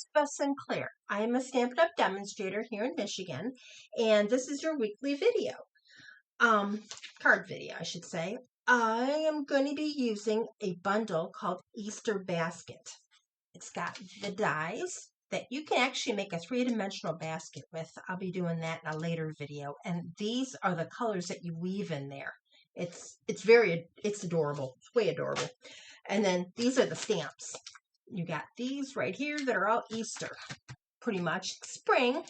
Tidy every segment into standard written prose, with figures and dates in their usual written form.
Beth Sinclair. I am a Stampin' Up! Demonstrator here in Michigan, and this is your weekly video. Card video, I should say. I am going to be using a bundle called Easter Basket. It's got the dies that you can actually make a three-dimensional basket with. I'll be doing that in a later video, and these are the colors that you weave in there. It's adorable. It's way adorable. And then these are the stamps. You got these right here that are all Easter, pretty much spring.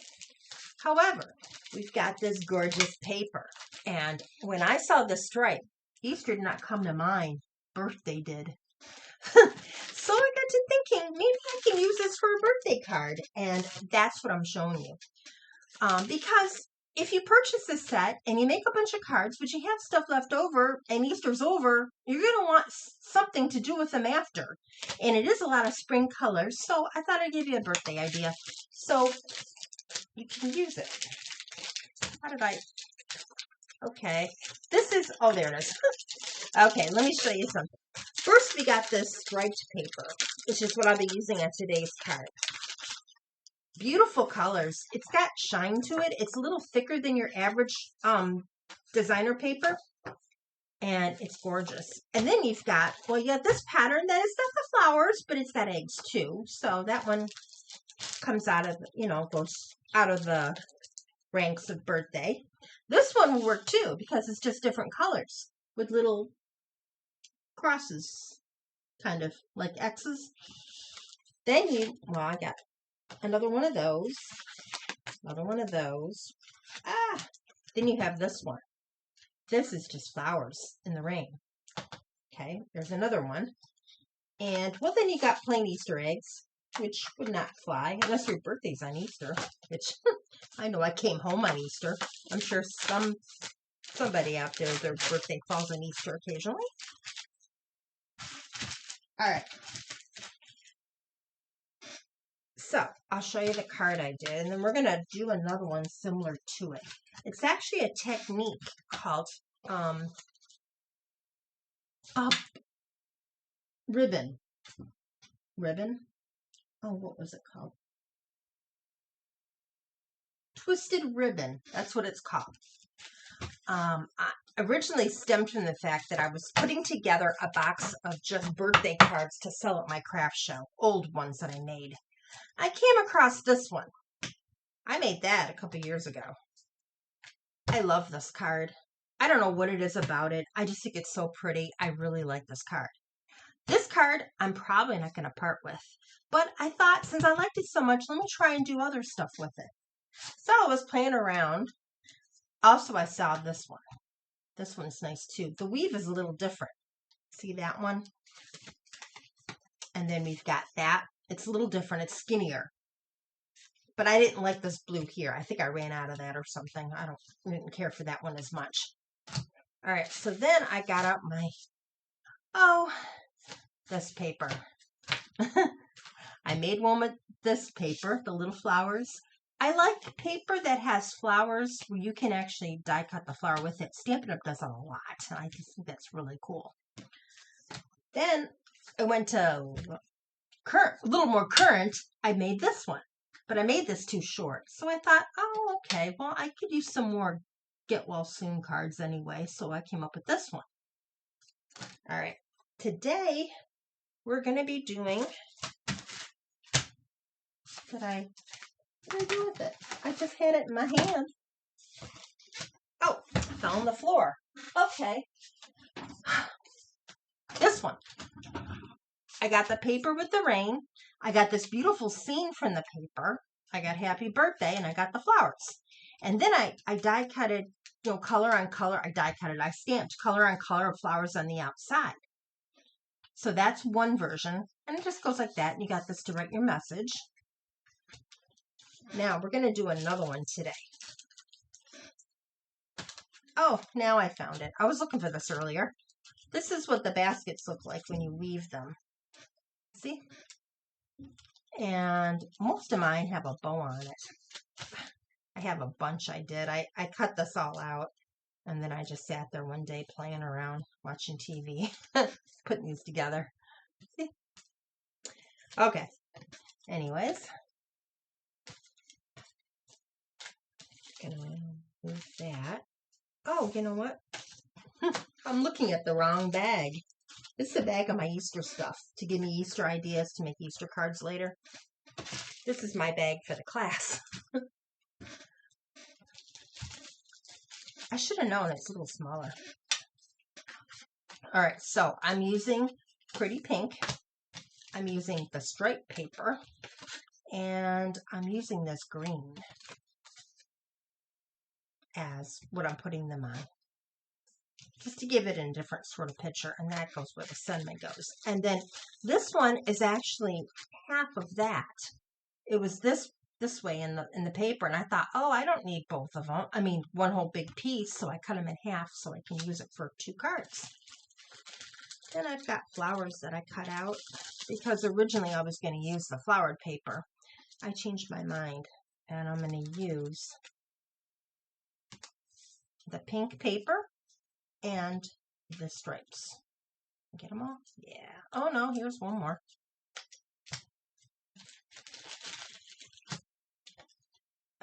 However, we've got this gorgeous paper. And when I saw the stripe, Easter did not come to mind. Birthday did. So I got to thinking, maybe I can use this for a birthday card. And that's what I'm showing you. Because if you purchase this set and you make a bunch of cards, but you have stuff left over and Easter's over, you're going to want something to do with them after. And it is a lot of spring colors, so I thought I'd give you a birthday idea. So you can use it. Okay. This is, oh, there it is. Okay, let me show you something. First, we got this striped paper, which is what I'll be using on today's card. Beautiful colors. It's got shine to it. It's a little thicker than your average designer paper. And it's gorgeous. And then you've got, well, you got this pattern that is not the flowers, but it's got eggs too. So that one comes out of, goes out of the ranks of birthday. This one will work too because it's just different colors with little crosses, kind of like X's. Then I got another one of those. Then you have this one. This is just flowers in the rain. Okay, there's another one. And, well, then you got plain Easter eggs, which would not fly unless your birthday's on Easter, which I know I came home on Easter. I'm sure somebody out there, their birthday falls on Easter occasionally. All right. So, I'll show you the card I did, and then we're going to do another one similar to it. It's actually a technique called ribbon. Ribbon? Oh, what was it called? Twisted ribbon. That's what it's called. I originally stemmed from the fact that I was putting together a box of just birthday cards to sell at my craft show. Old ones that I made. I came across this one. I made that a couple years ago. I love this card. I don't know what it is about it. I just think it's so pretty. I really like this card. This card, I'm probably not going to part with. But I thought, since I liked it so much, let me try and do other stuff with it. So I was playing around. Also, I saw this one. This one's nice too. The weave is a little different. See that one? And then we've got that. It's a little different. It's skinnier. But I didn't like this blue here. I think I ran out of that or something. I didn't care for that one as much. All right, so then I got out my, this paper. I made one with this paper, the little flowers. I like paper that has flowers where you can actually die cut the flower with it. Stampin' Up! Does a lot. I just think that's really cool. Then I went to a little more current. I made this one. But I made this too short. So I thought, oh, okay, well, I could use some more get well soon cards anyway. So I came up with this one. All right. Today, we're going to be doing, what did I do with it? I just had it in my hand. Oh, it fell on the floor. Okay. This one. I got the paper with the rain. I got this beautiful scene from the paper. I got happy birthday, and I got the flowers. And then I die cutted, color on color. I stamped color on color of flowers on the outside. So that's one version. And it just goes like that. And you got this to write your message. Now we're going to do another one today. Oh, now I found it. I was looking for this earlier. This is what the baskets look like when you weave them. See? And most of mine have a bow on it. I have a bunch I did. I cut this all out. And then I just sat there one day playing around, watching TV, putting these together. See? Okay. Anyways, gonna move that. Oh, you know what? I'm looking at the wrong bag. This is a bag of my Easter stuff to give me Easter ideas to make Easter cards later. This is my bag for the class. I should have known it's a little smaller. All right, so I'm using Pretty Pink. I'm using the stripe paper, and I'm using this green as what I'm putting them on, just to give it a different sort of picture, and that goes where the sentiment goes. And then this one is actually half of that. It was this way in the paper, and I thought, oh, I don't need both of them. I mean, one whole big piece, so I cut them in half so I can use it for 2 cards. Then I've got flowers that I cut out because originally I was going to use the flowered paper. I changed my mind, and I'm going to use the pink paper and the stripes. Get them all? Yeah. Oh no, here's one more.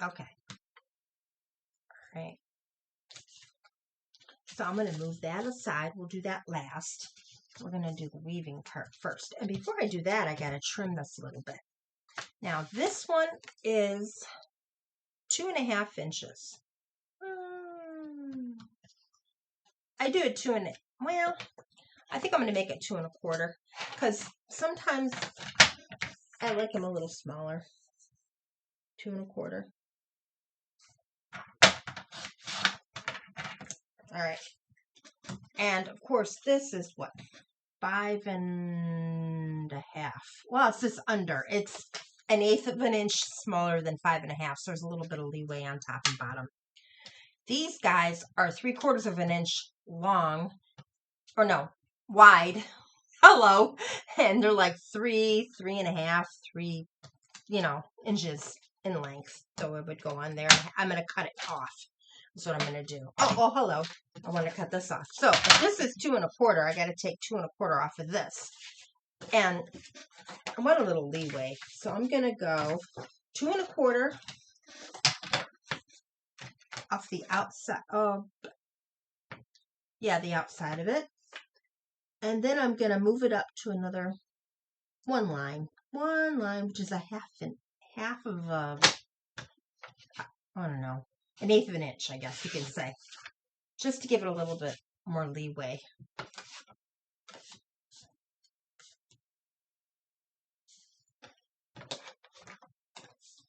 Okay. All right. So I'm going to move that aside. We'll do that last. We're going to do the weaving part first. And before I do that, I got to trim this a little bit. Now, this one is 2.5 inches. I do it well, I think I'm going to make it 2 1/4 because sometimes I like them a little smaller. 2 1/4. All right. And of course, this is what? 5 1/2. Well, it's just under. It's 1/8 of an inch smaller than 5 1/2. So there's a little bit of leeway on top and bottom. These guys are 3/4 of an inch long, or no, wide. Hello. And they're like 3, 3 1/2, 3, inches in length. So it would go on there. I'm going to cut it off. That's what I'm going to do. Oh, hello. I want to cut this off. So if this is 2 1/4, I got to take 2 1/4 off of this. And I want a little leeway. So I'm going to go 2 1/4 off the outside. Oh, yeah, the outside of it. And then I'm going to move it up to another one line, which is half of, I don't know, 1/8 of an inch, I guess you can say, just to give it a little bit more leeway.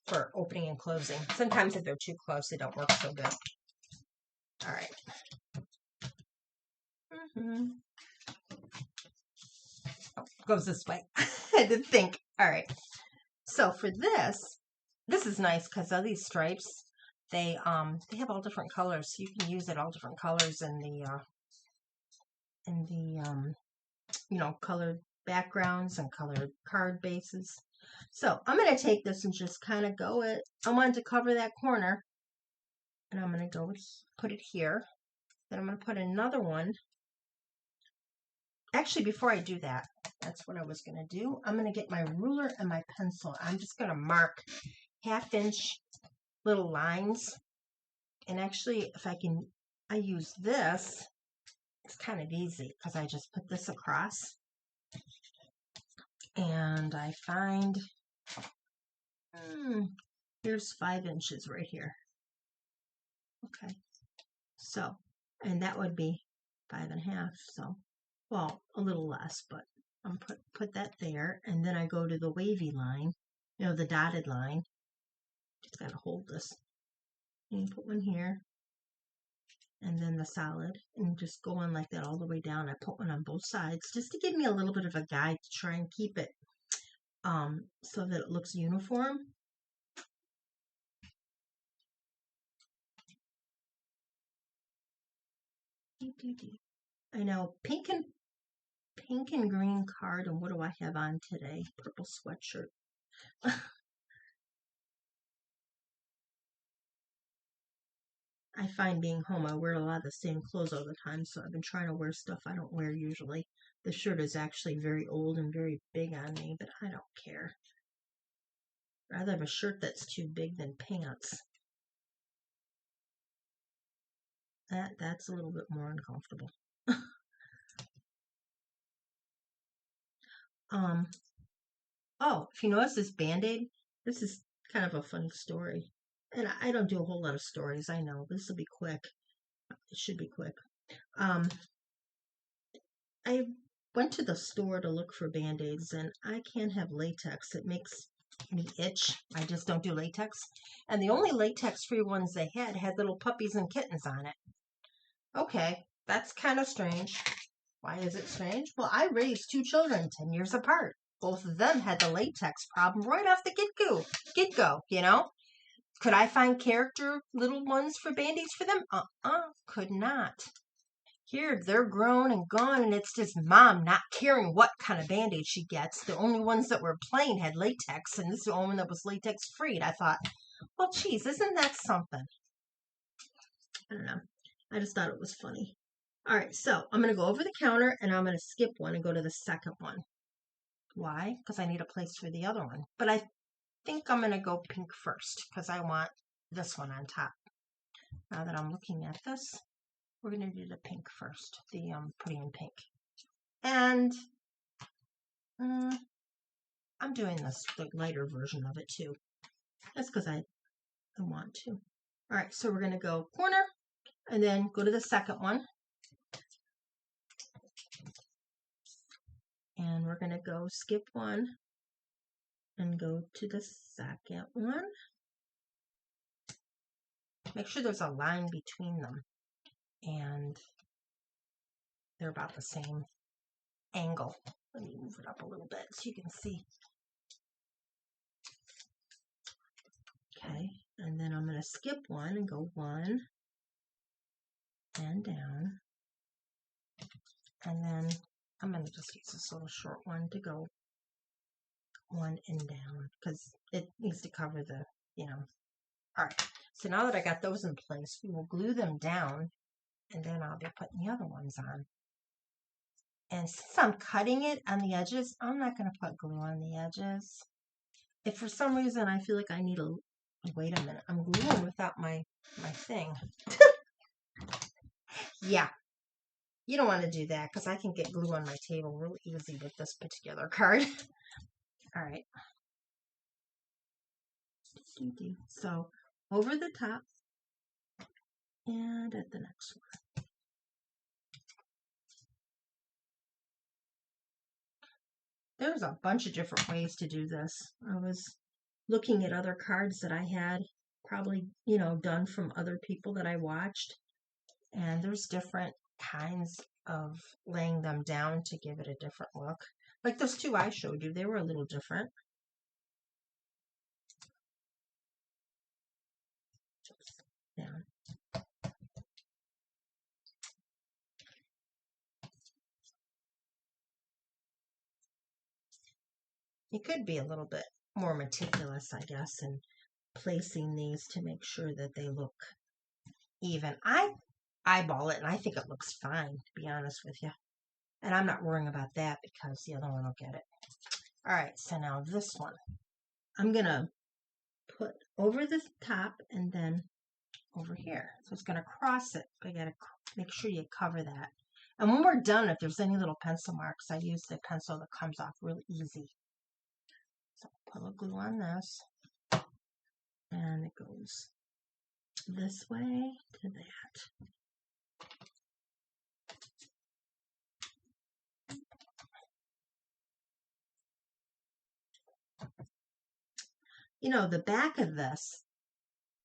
For opening and closing. Sometimes if they're too close, they don't work so good. All right. Oh, goes this way. I did think. All right. So for this is nice because of these stripes. They have all different colors. So you can use it all different colors in the colored backgrounds and colored card bases. So I'm going to take this and just kind of go it. I wanted to cover that corner, and I'm going to go put it here. Then I'm going to put another one. Actually, before I do that, that's what I was going to do. I'm going to get my ruler and my pencil. I'm just going to mark 1/2 inch little lines. And actually, if I use this. It's kind of easy because I just put this across. And I find, here's 5 inches right here. Okay. So, and that would be 5 1/2. So, well, a little less, but I'm put that there. And then I go to the wavy line, the dotted line. Just got to hold this. And you put one here. And then the solid, and just go on like that all the way down. I put one on both sides just to give me a little bit of a guide to try and keep it so that it looks uniform. I know, pink and green card, and what do I have on today? Purple sweatshirt. I find being home, I wear a lot of the same clothes all the time, so I've been trying to wear stuff I don't wear usually. The shirt is actually very old and very big on me, but I don't care. I'd rather have a shirt that's too big than pants. That's a little bit more uncomfortable. Oh, if you notice this Band-Aid, this is kind of a funny story. And I don't do a whole lot of stories, I know. This will be quick. It should be quick. I went to the store to look for Band-Aids, and I can't have latex. It makes me itch. I just don't do latex. And the only latex-free ones they had little puppies and kittens on it. Okay, that's kind of strange. Why is it strange? Well, I raised 2 children 10 years apart. Both of them had the latex problem right off the get-go, you know? Could I find character little ones for Band-Aids for them? Could not. Here, they're grown and gone, and it's just Mom not caring what kind of Band-Aid she gets. The only ones that were plain had latex, and this is the only one that was latex-free. I thought, well, geez, isn't that something? I don't know. I just thought it was funny. All right, so I'm going to go over the counter, and I'm going to skip one and go to the second one. Why? Because I need a place for the other one. But I think I'm going to go pink first, because I want this one on top. Now that I'm looking at this, we're going to do the pink first, the pretty in pink. And I'm doing this, the lighter version of it too. That's because I want to. All right, so we're going to go corner and then go to the second one. And we're going to go skip one and go to the second one. Make sure there's a line between them. And they're about the same angle. Let me move it up a little bit so you can see. Okay, and then I'm going to skip one and go 1 and down. And then I'm going to just use this little short one to go 1 and down because it needs to cover the, All right, so now that I got those in place, we will glue them down and then I'll be putting the other ones on. And since I'm cutting it on the edges, I'm not going to put glue on the edges. If for some reason I feel like I need wait a minute, I'm gluing without my thing. Yeah, you don't want to do that because I can get glue on my table real easy with this particular card. All right. So over the top and at the next one. There's a bunch of different ways to do this. I was looking at other cards that I had probably, done from other people that I watched. And there's different kinds of laying them down to give it a different look. Like those 2 I showed you, they were a little different. Down. You could be a little bit more meticulous, I guess, in placing these to make sure that they look even. I eyeball it and I think it looks fine, to be honest with you. And I'm not worrying about that because the other one will get it. All right, so now this one. I'm going to put over the top and then over here. So it's going to cross it, but you got to make sure you cover that. And when we're done, if there's any little pencil marks, I use the pencil that comes off real easy. So put a glue on this, and it goes this way to that. The back of this,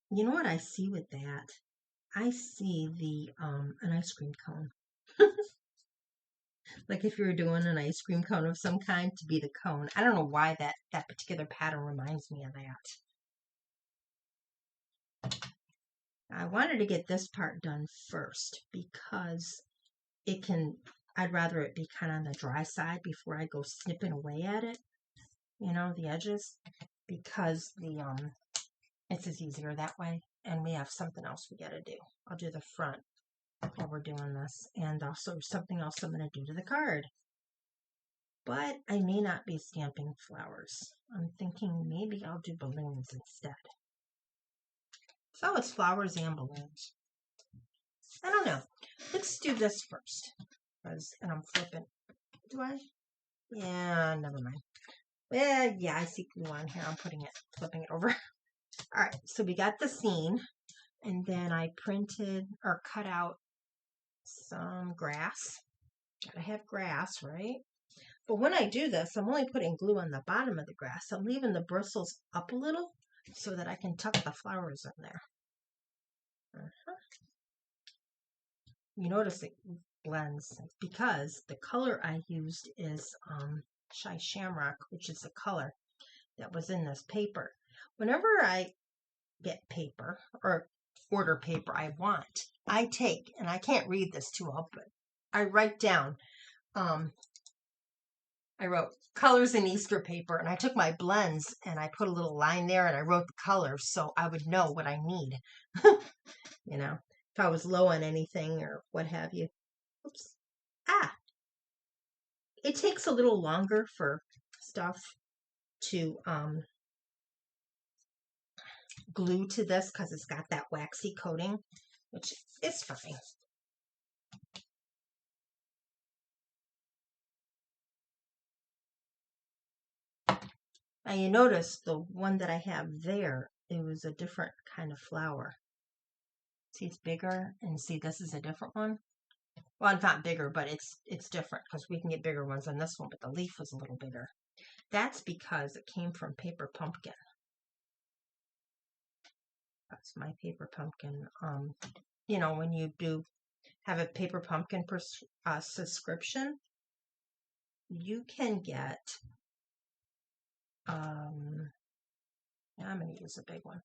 you know what I see with that? I see the an ice cream cone. Like if you were doing an ice cream cone of some kind to be the cone. I don't know why that particular pattern reminds me of that. I wanted to get this part done first because I'd rather it be kind of on the dry side before I go snipping away at it, the edges, because it's just easier that way. And we have something else we got to do. I'll do the front while we're doing this, and also something else I'm going to do to the card. but I may not be stamping flowers. I'm thinking maybe I'll do balloons instead. So it's flowers and balloons. I don't know. Let's do this first. And I'm flipping. Do I? Yeah, never mind. Well, yeah, I see glue on here. I'm flipping it over. All right, so we got the scene. And then I printed or cut out some grass. Gotta have grass, right? But when I do this, I'm only putting glue on the bottom of the grass. I'm leaving the bristles up a little so that I can tuck the flowers in there. You notice it blends because the color I used is Shy Shamrock, which is the color that was in this paper. Whenever I get paper or order paper I want, I take, and I can't read this too well, but I write down, I wrote colors in Easter paper, and I took my blends and I put a little line there and I wrote the colors so I would know what I need. You know, if I was low on anything or what have you. Oops. It takes a little longer for stuff to glue to this because it's got that waxy coating, which is fine. Now you notice the one that I have there, it was a different kind of flower. See, it's bigger, and see, this is a different one. Well, it's not bigger, but it's different because we can get bigger ones on this one, but the leaf was a little bigger. That's because it came from paper pumpkin. That's my paper pumpkin. You know, when you do have a paper pumpkin subscription, you can get, I'm going to use a big one.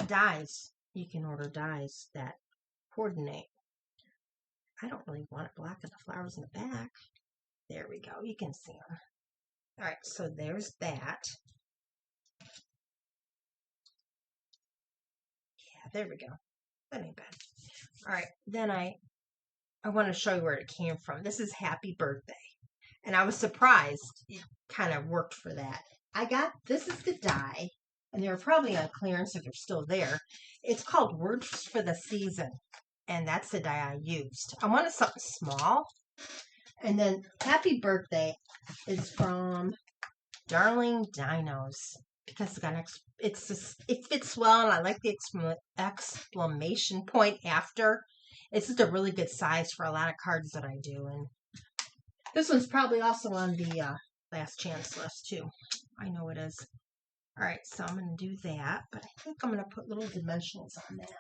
Dies. You can order dies that coordinate. I don't really want it black in the flowers in the back. There we go. You can see them. All right, so there's that. Yeah, there we go. That ain't bad. All right, then I want to show you where it came from. This is Happy Birthday. And I was surprised it kind of worked for that. This is the die, and they're probably on clearance if they're still there. It's called Words for the Season, and that's the die I used. I wanted something small. And then Happy Birthday is from Darling Dinos because it fits well, and I like the exclamation point after. It's just a really good size for a lot of cards that I do, and this one's probably also on the last chance list too. I know it is. All right, so I'm going to do that, but I think I'm going to put little dimensionals on that.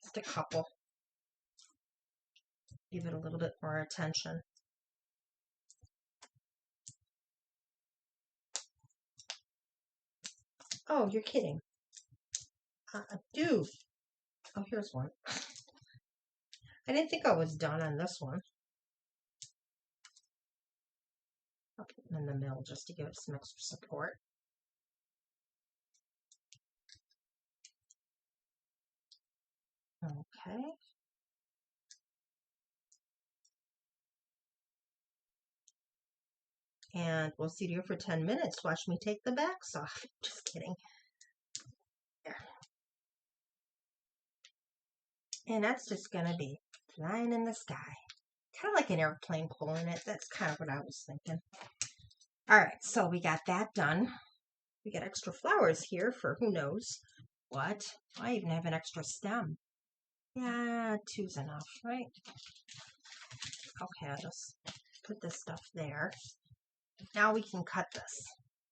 Just a couple. Give it a little bit more attention. Oh, you're kidding. Dude. Oh, here's one. I didn't think I was done on this one. I'll put them in the middle just to give it some extra support. Okay. And we'll sit here for 10 minutes. Watch me take the backs off. Just kidding. There. And that's just going to be flying in the sky. Kind of like an airplane pulling it. That's kind of what I was thinking. All right, so we got that done. We got extra flowers here for who knows what. I even have an extra stem. Yeah, 2's enough, right? Okay, I'll just put this stuff there. Now we can cut this.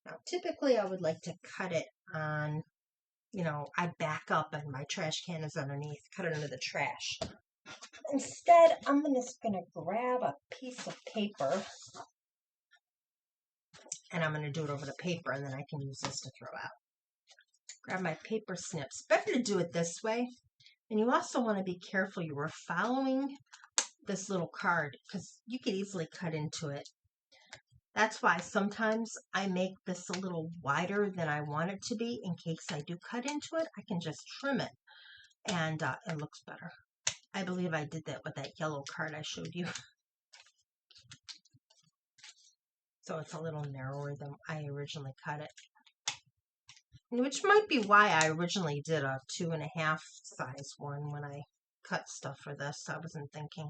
Now, typically I would like to cut it on, you know, I back up and my trash can is underneath, cut it under the trash. Instead, I'm just going to grab a piece of paper and I'm going to do it over the paper, and then I can use this to throw out. Grab my paper snips. Better to do it this way. And you also want to be careful you are following this little card because you could easily cut into it. That's why sometimes I make this a little wider than I want it to be. In case I do cut into it, I can just trim it and it looks better. I believe I did that with that yellow card I showed you. So it's a little narrower than I originally cut it. Which might be why I originally did a 2.5 size one when I cut stuff for this. I wasn't thinking.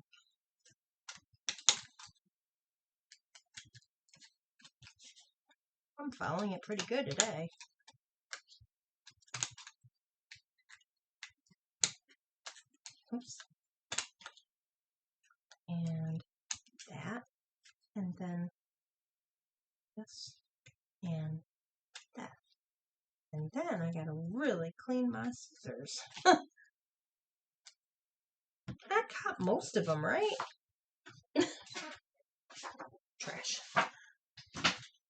I'm following it pretty good today. Oops. And that. And then this. And that. And then I gotta really clean my scissors. I cut most of them, right? Trash.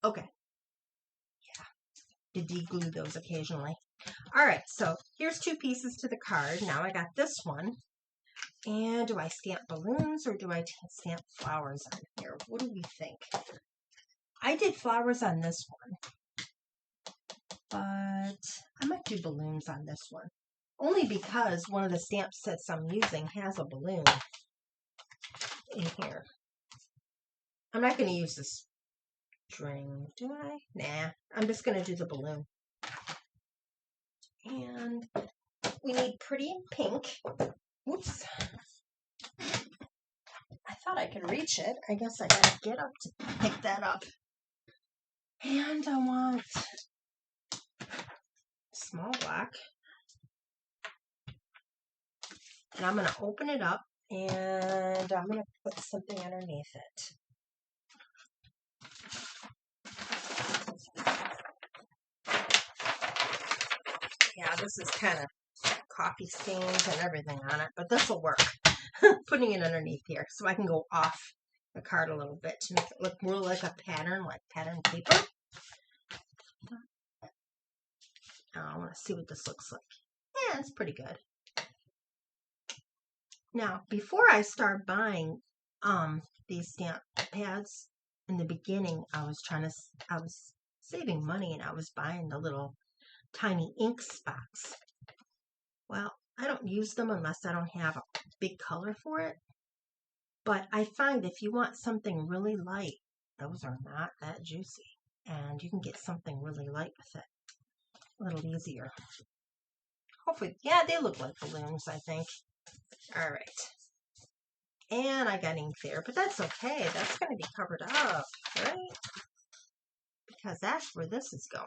Okay. Yeah. To de-glue those occasionally. Alright, so here's 2 pieces to the card. Now I got this one. And do I stamp balloons or do I stamp flowers on here? What do we think? I did flowers on this one. But I might do balloons on this one. Only because one of the stamp sets I'm using has a balloon in here. I'm not going to use this string, do I? Nah, I'm just going to do the balloon. And we need pretty pink. Whoops. I thought I could reach it. I guess I got to get up to pick that up. And I want small block. And I'm going to open it up and I'm going to put something underneath it. Yeah, this is kind of coffee stains and everything on it, but this will work. Putting it underneath here so I can go off the card a little bit to make it look more like a pattern, like pattern paper. I want to see what this looks like. Yeah, it's pretty good. Now, before I start buying these stamp pads, in the beginning, I was saving money and I was buying the little tiny ink spots. Well, I don't use them unless I don't have a big color for it. But I find if you want something really light, those are not that juicy. And you can get something really light with it. A little easier. Hopefully, yeah, they look like balloons, I think. All right. And I got ink there, but that's okay. That's going to be covered up, right? Because that's where this is going.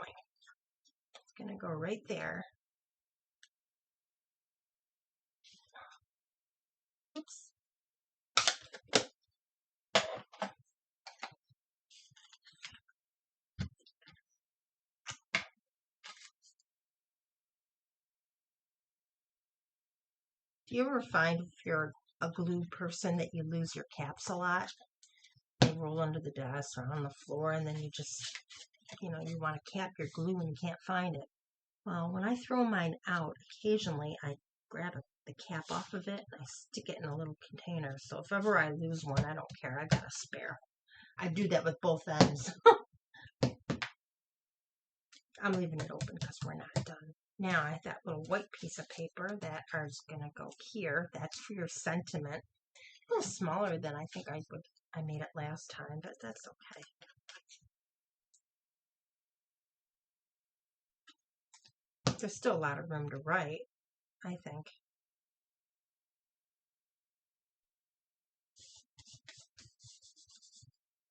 It's going to go right there. Oops. Do you ever find if you're a glue person that you lose your caps a lot? They roll under the desk or on the floor and then you just, you want to cap your glue and you can't find it. Well, when I throw mine out, occasionally I grab the cap off of it and I stick it in a little container. So if ever I lose one, I don't care. I got a spare. I do that with both ends. I'm leaving it open because we're not done. Now I have that little white piece of paper that is going to go here. That's for your sentiment. A little smaller than I think I made it last time, but that's okay. There's still a lot of room to write, I think.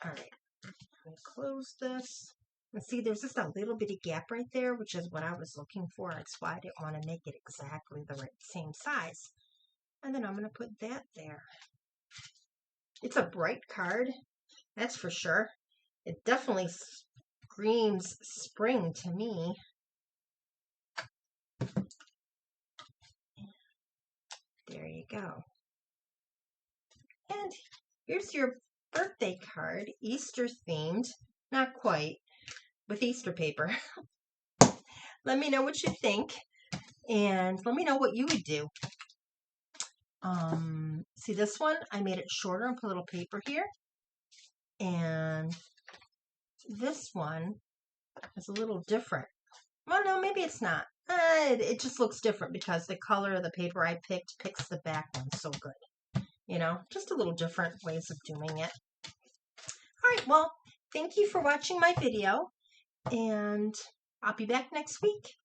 All right, I'm going to close this. And see, there's just a little bitty gap right there, which is what I was looking for. That's why I didn't want to make it exactly the same size. And then I'm going to put that there. It's a bright card, that's for sure. It definitely screams spring to me. There you go. And here's your birthday card, Easter themed. Not quite, with Easter paper. Let me know what you think, and let me know what you would do. See this one? I made it shorter and put a little paper here. And this one is a little different. Well, no, maybe it's not. It just looks different because the color of the paper I picked picks the back one so good. Just a little different ways of doing it. All right, well, thank you for watching my video, and I'll be back next week.